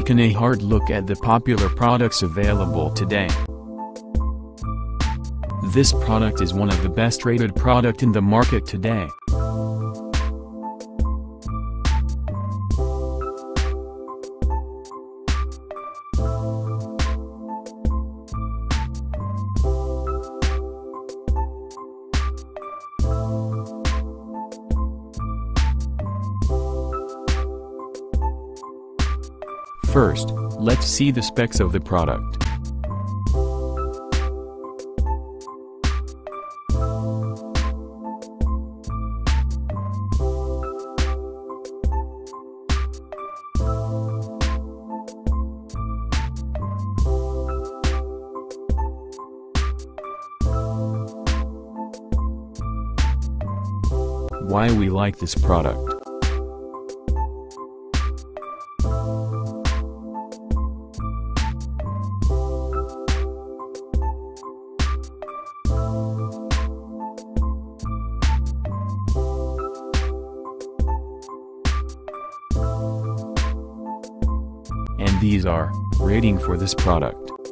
taken a hard look at the popular products available today. This product is one of the best rated product in the market today. First, let's see the specs of the product. Why we like this product. And these are rating for this product.